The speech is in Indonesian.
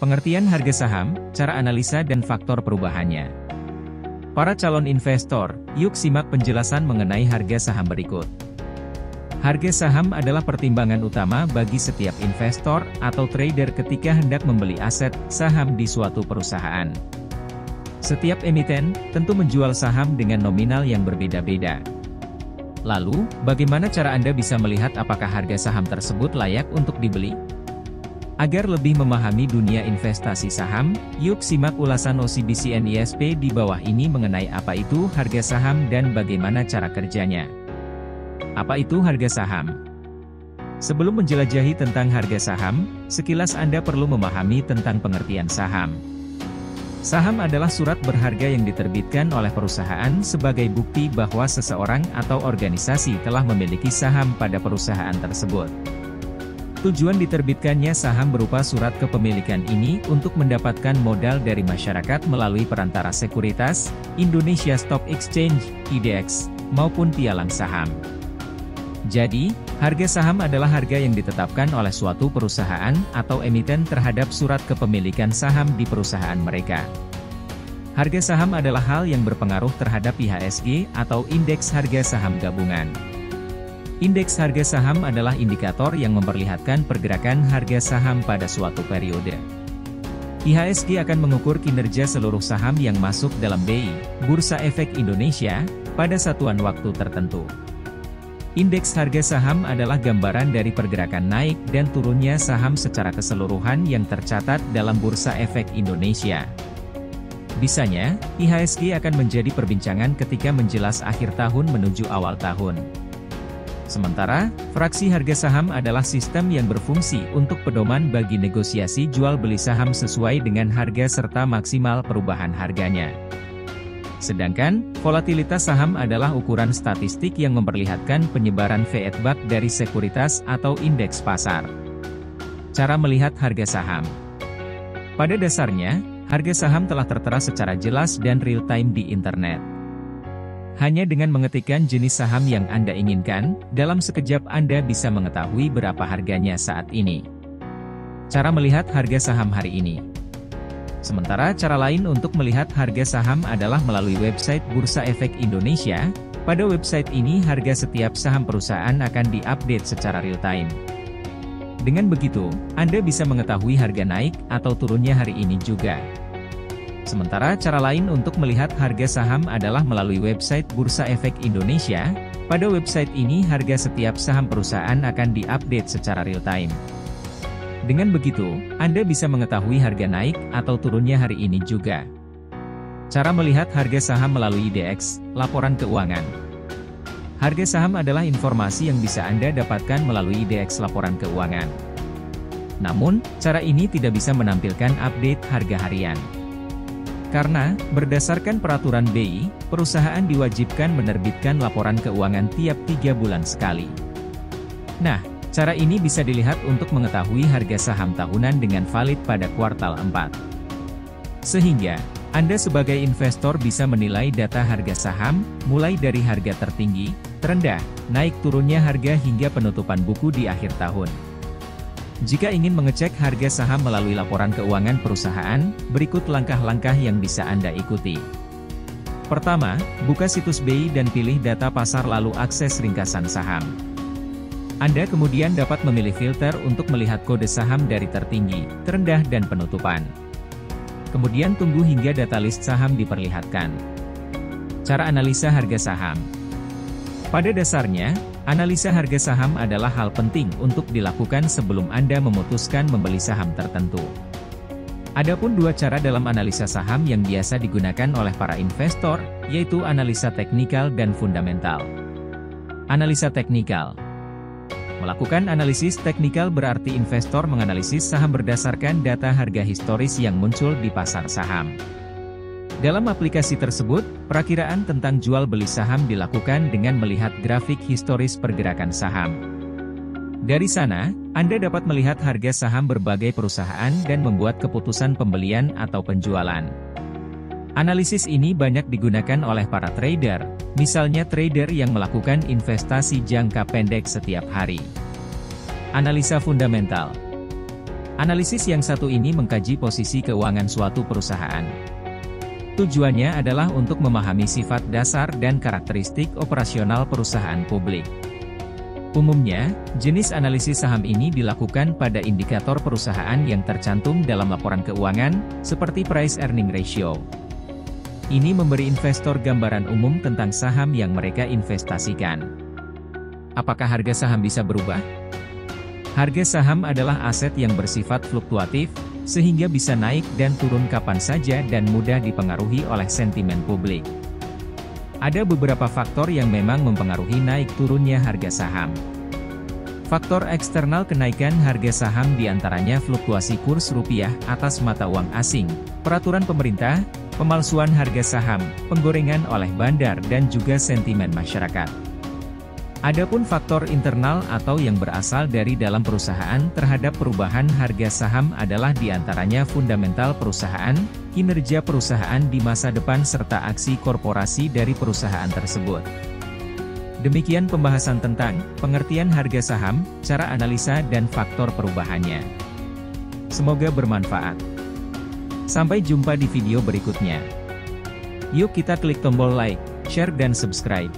Pengertian harga saham, cara analisa dan faktor perubahannya. Para calon investor, yuk simak penjelasan mengenai harga saham berikut. Harga saham adalah pertimbangan utama bagi setiap investor atau trader ketika hendak membeli aset saham di suatu perusahaan. Setiap emiten tentu menjual saham dengan nominal yang berbeda-beda. Lalu, bagaimana cara Anda bisa melihat apakah harga saham tersebut layak untuk dibeli? Agar lebih memahami dunia investasi saham, yuk simak ulasan OCBC NISP di bawah ini mengenai apa itu harga saham dan bagaimana cara kerjanya. Apa itu harga saham? Sebelum menjelajahi tentang harga saham, sekilas Anda perlu memahami tentang pengertian saham. Saham adalah surat berharga yang diterbitkan oleh perusahaan sebagai bukti bahwa seseorang atau organisasi telah memiliki saham pada perusahaan tersebut. Tujuan diterbitkannya saham berupa surat kepemilikan ini untuk mendapatkan modal dari masyarakat melalui perantara sekuritas, Indonesia Stock Exchange, IDX, maupun pialang saham. Jadi, harga saham adalah harga yang ditetapkan oleh suatu perusahaan atau emiten terhadap surat kepemilikan saham di perusahaan mereka. Harga saham adalah hal yang berpengaruh terhadap IHSG atau Indeks Harga Saham Gabungan. Indeks harga saham adalah indikator yang memperlihatkan pergerakan harga saham pada suatu periode. IHSG akan mengukur kinerja seluruh saham yang masuk dalam BI, Bursa Efek Indonesia, pada satuan waktu tertentu. Indeks harga saham adalah gambaran dari pergerakan naik dan turunnya saham secara keseluruhan yang tercatat dalam Bursa Efek Indonesia. Bisanya, IHSG akan menjadi perbincangan ketika menjelas akhir tahun menuju awal tahun. Sementara, fraksi harga saham adalah sistem yang berfungsi untuk pedoman bagi negosiasi jual-beli saham sesuai dengan harga serta maksimal perubahan harganya. Sedangkan, volatilitas saham adalah ukuran statistik yang memperlihatkan penyebaran feedback dari sekuritas atau indeks pasar. Cara melihat harga saham. Pada dasarnya, harga saham telah tertera secara jelas dan real-time di internet. Hanya dengan mengetikkan jenis saham yang Anda inginkan, dalam sekejap Anda bisa mengetahui berapa harganya saat ini. Cara melihat harga saham hari ini. Sementara cara lain untuk melihat harga saham adalah melalui website Bursa Efek Indonesia. Pada website ini harga setiap saham perusahaan akan diupdate secara real-time. Dengan begitu, Anda bisa mengetahui harga naik atau turunnya hari ini juga. Sementara cara lain untuk melihat harga saham adalah melalui website Bursa Efek Indonesia. Pada website ini harga setiap saham perusahaan akan diupdate secara real-time. Dengan begitu, Anda bisa mengetahui harga naik atau turunnya hari ini juga. Cara melihat harga saham melalui IDX, laporan keuangan. Harga saham adalah informasi yang bisa Anda dapatkan melalui IDX laporan keuangan. Namun, cara ini tidak bisa menampilkan update harga harian. Karena, berdasarkan peraturan BI, perusahaan diwajibkan menerbitkan laporan keuangan tiap 3 bulan sekali. Nah, cara ini bisa dilihat untuk mengetahui harga saham tahunan dengan valid pada kuartal 4. Sehingga, Anda sebagai investor bisa menilai data harga saham, mulai dari harga tertinggi, terendah, naik turunnya harga hingga penutupan buku di akhir tahun. Jika ingin mengecek harga saham melalui laporan keuangan perusahaan, berikut langkah-langkah yang bisa Anda ikuti. Pertama, buka situs BI dan pilih data pasar lalu akses ringkasan saham. Anda kemudian dapat memilih filter untuk melihat kode saham dari tertinggi, terendah dan penutupan. Kemudian tunggu hingga data list saham diperlihatkan. Cara analisa harga saham. Pada dasarnya, analisa harga saham adalah hal penting untuk dilakukan sebelum Anda memutuskan membeli saham tertentu. Adapun dua cara dalam analisa saham yang biasa digunakan oleh para investor, yaitu analisa teknikal dan fundamental. Analisa teknikal. Melakukan analisis teknikal berarti investor menganalisis saham berdasarkan data harga historis yang muncul di pasar saham. Dalam aplikasi tersebut, perakiraan tentang jual beli saham dilakukan dengan melihat grafik historis pergerakan saham. Dari sana, Anda dapat melihat harga saham berbagai perusahaan dan membuat keputusan pembelian atau penjualan. Analisis ini banyak digunakan oleh para trader, misalnya trader yang melakukan investasi jangka pendek setiap hari. Analisa fundamental. Analisis yang satu ini mengkaji posisi keuangan suatu perusahaan. Tujuannya adalah untuk memahami sifat dasar dan karakteristik operasional perusahaan publik. Umumnya, jenis analisis saham ini dilakukan pada indikator perusahaan yang tercantum dalam laporan keuangan, seperti price-earning ratio. Ini memberi investor gambaran umum tentang saham yang mereka investasikan. Apakah harga saham bisa berubah? Harga saham adalah aset yang bersifat fluktuatif, sehingga bisa naik dan turun kapan saja dan mudah dipengaruhi oleh sentimen publik. Ada beberapa faktor yang memang mempengaruhi naik turunnya harga saham. Faktor eksternal kenaikan harga saham diantaranya fluktuasi kurs rupiah atas mata uang asing, peraturan pemerintah, pemalsuan harga saham, penggorengan oleh bandar dan juga sentimen masyarakat. Adapun faktor internal atau yang berasal dari dalam perusahaan terhadap perubahan harga saham adalah diantaranya fundamental perusahaan, kinerja perusahaan di masa depan serta aksi korporasi dari perusahaan tersebut. Demikian pembahasan tentang pengertian harga saham, cara analisa dan faktor perubahannya. Semoga bermanfaat. Sampai jumpa di video berikutnya. Yuk kita klik tombol like, share dan subscribe.